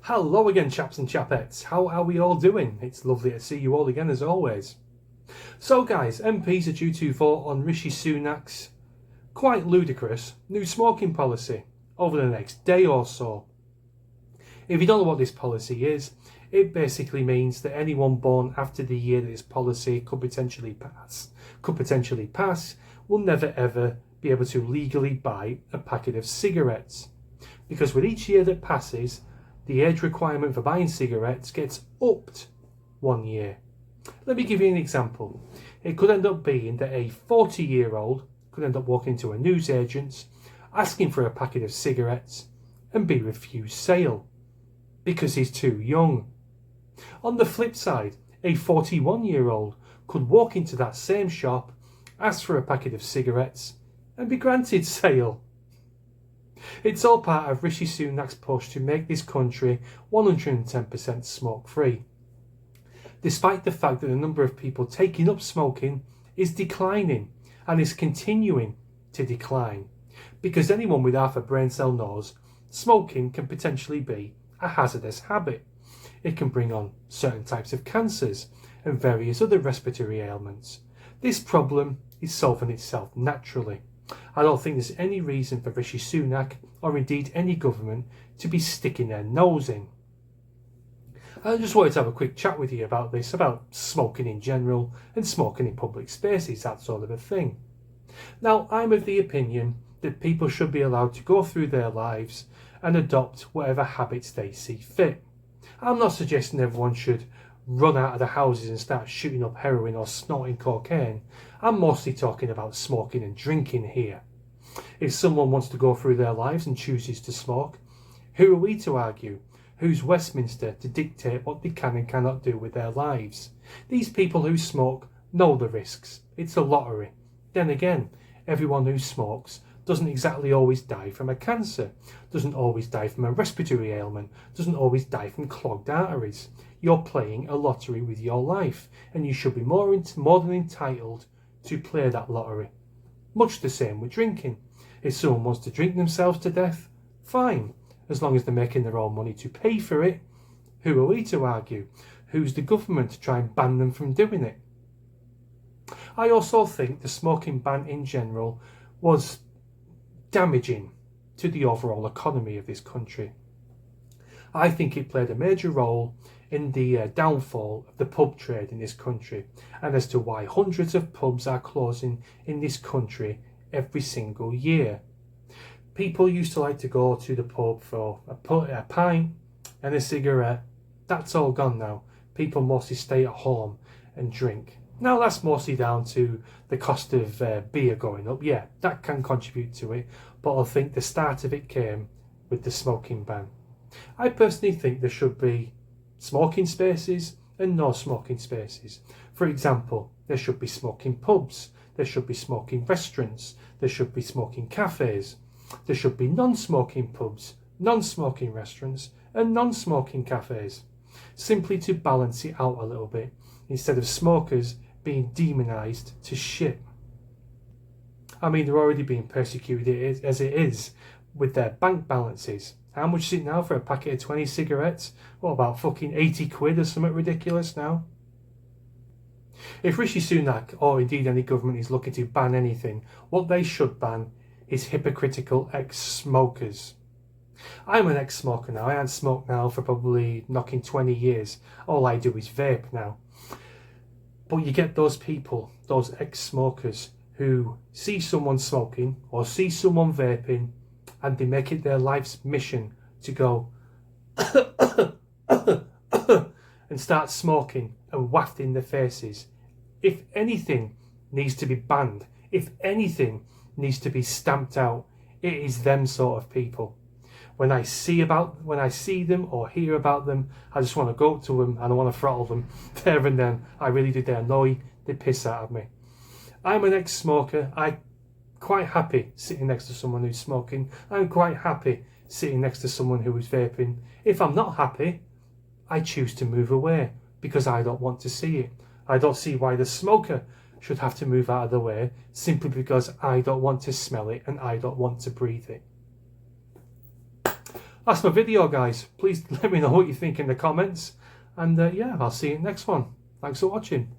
Hello again, chaps and chapettes. How are we all doing? It's lovely to see you all again as always. So guys, MPs are due to vote on Rishi Sunak's quite ludicrous new smoking policy over the next day or so. If you don't know what this policy is, it basically means that anyone born after the year that this policy could potentially pass, will never ever be able to legally buy a packet of cigarettes. Because with each year that passes, the age requirement for buying cigarettes gets upped 1 year. Let me give you an example. It could end up being that a 40-year-old could end up walking into a newsagent's, asking for a packet of cigarettes and be refused sale because he's too young. On the flip side, a 41-year-old could walk into that same shop, ask for a packet of cigarettes and be granted sale. It's all part of Rishi Sunak's push to make this country 110% smoke-free, despite the fact that the number of people taking up smoking is declining and is continuing to decline, because anyone with half a brain cell knows smoking can potentially be a hazardous habit. It can bring on certain types of cancers and various other respiratory ailments. This problem is solving itself naturally. I don't think there's any reason for Rishi Sunak, or indeed any government, to be sticking their nose in. I just wanted to have a quick chat with you about this, about smoking in general and smoking in public spaces, that sort of a thing. Now, I'm of the opinion that people should be allowed to go through their lives and adopt whatever habits they see fit. I'm not suggesting everyone should run out of the houses and start shooting up heroin or snorting cocaine. I'm mostly talking about smoking and drinking here. If someone wants to go through their lives and chooses to smoke, who are we to argue? Who's Westminster to dictate what they can and cannot do with their lives? These people who smoke know the risks. It's a lottery. Then again, everyone who smokes doesn't exactly always die from a cancer, doesn't always die from a respiratory ailment, doesn't always die from clogged arteries. You're playing a lottery with your life, and you should be more than entitled to play that lottery. Much the same with drinking. If someone wants to drink themselves to death, fine, as long as they're making their own money to pay for it. Who are we to argue? Who's the government to try and ban them from doing it? I also think the smoking ban in general was damaging to the overall economy of this country. I think it played a major role in the downfall of the pub trade in this country, and as to why hundreds of pubs are closing in this country every single year. People used to like to go to the pub for a pint and a cigarette. That's all gone now. People mostly stay at home and drink. Now that's mostly down to the cost of beer going up. Yeah, that can contribute to it, but I think the start of it came with the smoking ban. I personally think there should be smoking spaces and no smoking spaces. For example, there should be smoking pubs, there should be smoking restaurants, there should be smoking cafes, there should be non-smoking pubs, non-smoking restaurants and non-smoking cafes, simply to balance it out a little bit, instead of smokers being demonised to shit. I mean, they're already being persecuted as it is with their bank balances. How much is it now for a packet of 20 cigarettes? What, about fucking 80 quid or something ridiculous now? If Rishi Sunak, or indeed any government, is looking to ban anything, what they should ban is hypocritical ex-smokers. I'm an ex-smoker now. I haven't smoked now for probably knocking 20 years. All I do is vape now. But you get those people, those ex-smokers, who see someone smoking or see someone vaping, and they make it their life's mission to go and start smoking and waft in their faces. If anything needs to be banned, if anything needs to be stamped out, it is them sort of people. When I see them or hear about them, I just want to go up to them and I want to throttle them there and then. I really do. They annoy the piss out of me. I'm an ex-smoker. I'm quite happy sitting next to someone who's smoking. I'm quite happy sitting next to someone who is vaping. If I'm not happy, I choose to move away because I don't want to see it. I don't see why the smoker should have to move out of the way simply because I don't want to smell it and I don't want to breathe it. that's my video, guys. Please let me know what you think in the comments. And yeah, I'll see you in the next one. Thanks for watching.